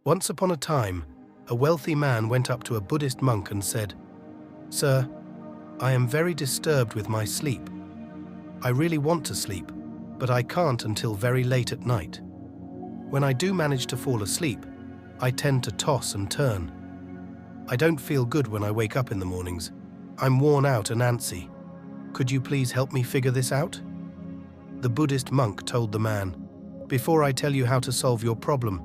Once upon a time, a wealthy man went up to a Buddhist monk and said, "Sir, I am very disturbed with my sleep. I really want to sleep, but I can't until very late at night. When I do manage to fall asleep, I tend to toss and turn. I don't feel good when I wake up in the mornings. I'm worn out and antsy. Could you please help me figure this out?" The Buddhist monk told the man, "Before I tell you how to solve your problem,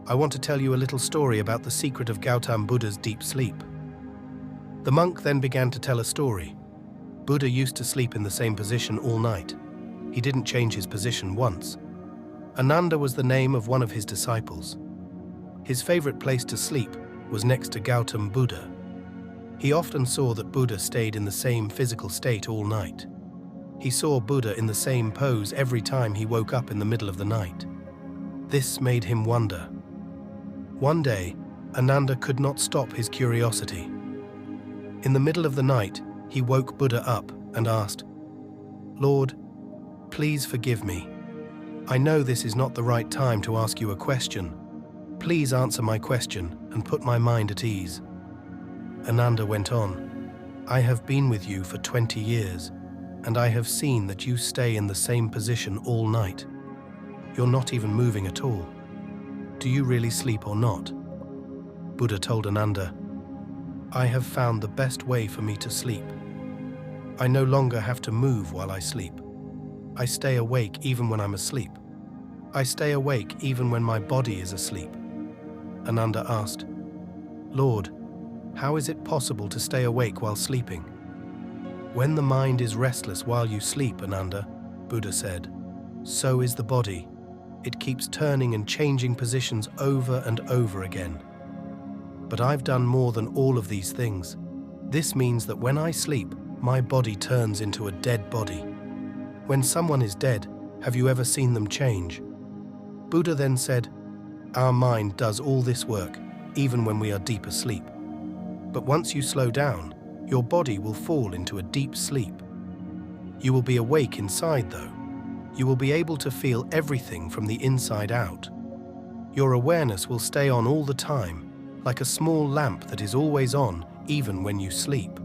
I want to tell you a little story about the secret of Gautam Buddha's deep sleep." The monk then began to tell a story. Buddha used to sleep in the same position all night. He didn't change his position once. Ananda was the name of one of his disciples. His favorite place to sleep was next to Gautam Buddha. He often saw that Buddha stayed in the same physical state all night. He saw Buddha in the same pose every time he woke up in the middle of the night. This made him wonder. One day, Ananda could not stop his curiosity. In the middle of the night, he woke Buddha up and asked, "Lord, please forgive me. I know this is not the right time to ask you a question. Please answer my question and put my mind at ease." Ananda went on, "I have been with you for 20 years, and I have seen that you stay in the same position all night. You're not even moving at all. Do you really sleep or not?" Buddha told Ananda, "I have found the best way for me to sleep. I no longer have to move while I sleep. I stay awake even when I'm asleep. I stay awake even when my body is asleep." Ananda asked, "Lord, how is it possible to stay awake while sleeping?" "When the mind is restless while you sleep, Ananda," Buddha said, "so is the body. It keeps turning and changing positions over and over again. But I've done more than all of these things. This means that when I sleep, my body turns into a dead body. When someone is dead, have you ever seen them change?" Buddha then said, "Our mind does all this work, even when we are deep asleep. But once you slow down, your body will fall into a deep sleep. You will be awake inside, though. You will be able to feel everything from the inside out. Your awareness will stay on all the time, like a small lamp that is always on, even when you sleep."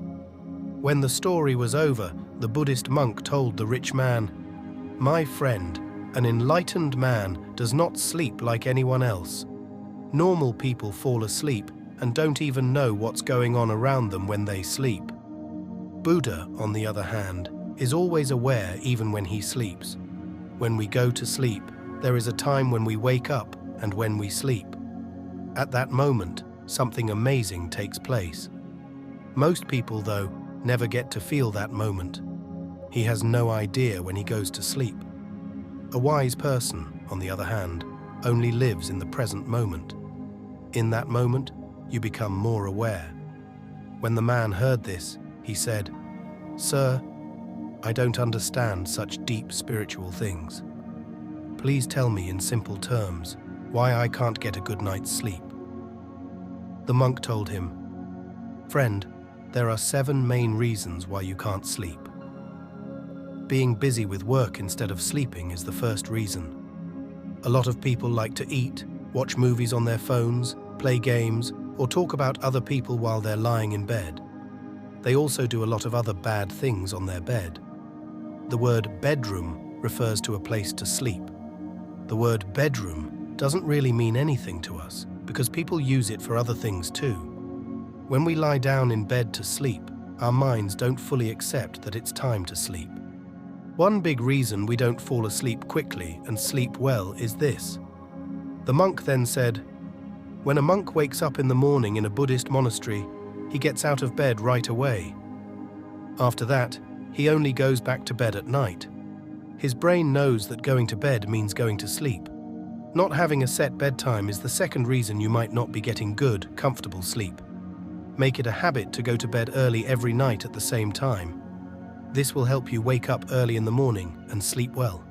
When the story was over, the Buddhist monk told the rich man, "My friend, an enlightened man does not sleep like anyone else. Normal people fall asleep and don't even know what's going on around them when they sleep. Buddha, on the other hand, is always aware even when he sleeps. When we go to sleep, there is a time when we wake up and when we sleep. At that moment, something amazing takes place. Most people, though, never get to feel that moment. He has no idea when he goes to sleep. A wise person, on the other hand, only lives in the present moment. In that moment, you become more aware." When the man heard this, he said, "Sir, I don't understand such deep spiritual things. Please tell me in simple terms why I can't get a good night's sleep." The monk told him, "Friend, there are 7 main reasons why you can't sleep. Being busy with work instead of sleeping is the first reason. A lot of people like to eat, watch movies on their phones, play games, or talk about other people while they're lying in bed. They also do a lot of other bad things on their bed. The word bedroom refers to a place to sleep. The word bedroom doesn't really mean anything to us because people use it for other things too. When we lie down in bed to sleep, our minds don't fully accept that it's time to sleep. One big reason we don't fall asleep quickly and sleep well is this." The monk then said, "When a monk wakes up in the morning in a Buddhist monastery, he gets out of bed right away. After that, he only goes back to bed at night. His brain knows that going to bed means going to sleep. Not having a set bedtime is the second reason you might not be getting good, comfortable sleep. Make it a habit to go to bed early every night at the same time. This will help you wake up early in the morning and sleep well.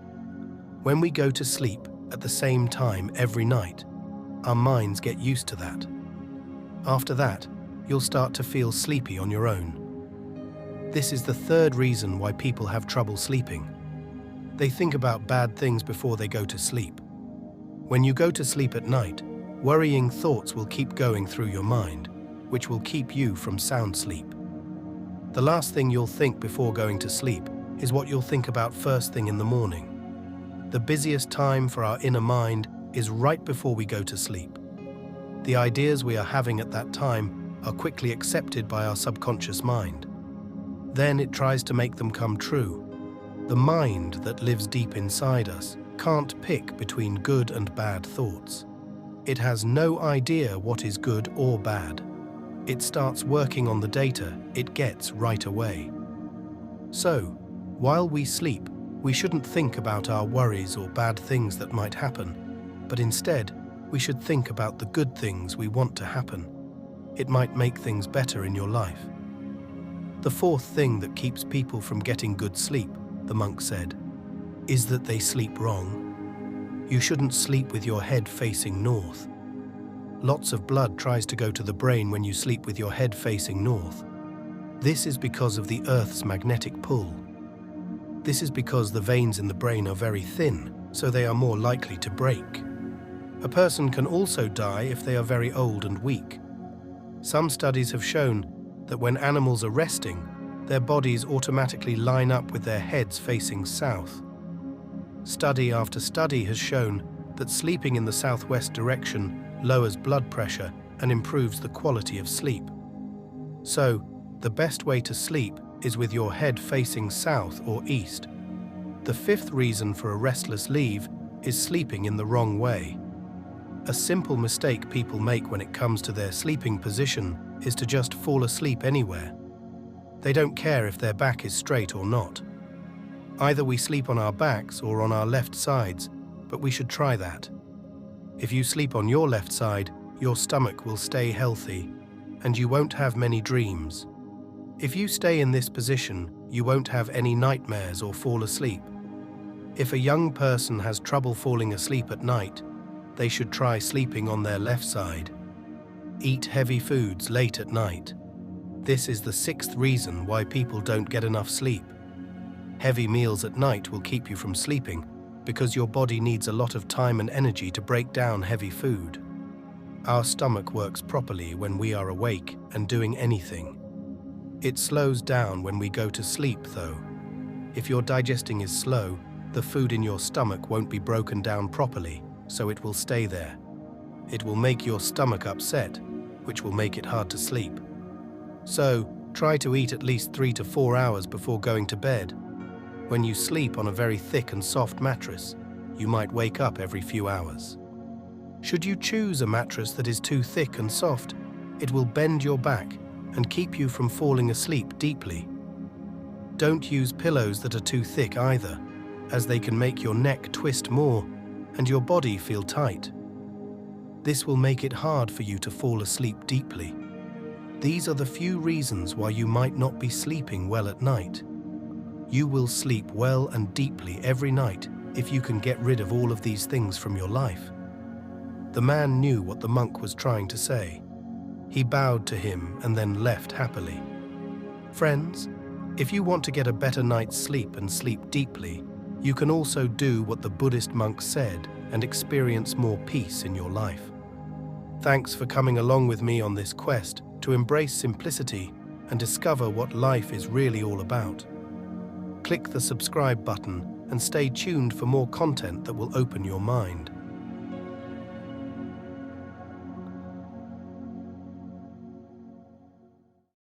When we go to sleep at the same time every night, our minds get used to that. After that, you'll start to feel sleepy on your own. This is the third reason why people have trouble sleeping. They think about bad things before they go to sleep. When you go to sleep at night, Worrying thoughts will keep going through your mind, which will keep you from sound sleep. The last thing you'll think before going to sleep is what you'll think about first thing in the morning. The busiest time for our inner mind is right before we go to sleep. The ideas we are having at that time are quickly accepted by our subconscious mind. Then it tries to make them come true. The mind that lives deep inside us can't pick between good and bad thoughts. It has no idea what is good or bad. It starts working on the data it gets right away. So, while we sleep, we shouldn't think about our worries or bad things that might happen, but instead, we should think about the good things we want to happen. It might make things better in your life. The fourth thing that keeps people from getting good sleep, the monk said, is that they sleep wrong. You shouldn't sleep with your head facing north. Lots of blood tries to go to the brain when you sleep with your head facing north. This is because of the Earth's magnetic pull. This is because the veins in the brain are very thin, so they are more likely to break. A person can also die if they are very old and weak. Some studies have shown that when animals are resting, their bodies automatically line up with their heads facing south. Study after study has shown that sleeping in the southwest direction lowers blood pressure and improves the quality of sleep. So, the best way to sleep is with your head facing south or east. The fifth reason for a restless leave is sleeping in the wrong way. A simple mistake people make when it comes to their sleeping position is to just fall asleep anywhere. They don't care if their back is straight or not. Either we sleep on our backs or on our left sides, but we should try that. If you sleep on your left side, your stomach will stay healthy, and you won't have many dreams. If you stay in this position, you won't have any nightmares or fall asleep. If a young person has trouble falling asleep at night, they should try sleeping on their left side. Eat heavy foods late at night. This is the sixth reason why people don't get enough sleep. Heavy meals at night will keep you from sleeping because your body needs a lot of time and energy to break down heavy food. Our stomach works properly when we are awake and doing anything. It slows down when we go to sleep, though. If your digesting is slow, the food in your stomach won't be broken down properly, so it will stay there. It will make your stomach upset, which will make it hard to sleep. So, try to eat at least 3 to 4 hours before going to bed. When you sleep on a very thick and soft mattress, you might wake up every few hours. Should you choose a mattress that is too thick and soft, it will bend your back and keep you from falling asleep deeply. Don't use pillows that are too thick either, as they can make your neck twist more and your body feel tight. This will make it hard for you to fall asleep deeply. These are the few reasons why you might not be sleeping well at night. You will sleep well and deeply every night if you can get rid of all of these things from your life. The man knew what the monk was trying to say. He bowed to him and then left happily. Friends, if you want to get a better night's sleep and sleep deeply, you can also do what the Buddhist monk said and experience more peace in your life. Thanks for coming along with me on this quest to embrace simplicity and discover what life is really all about. Click the subscribe button and stay tuned for more content that will open your mind.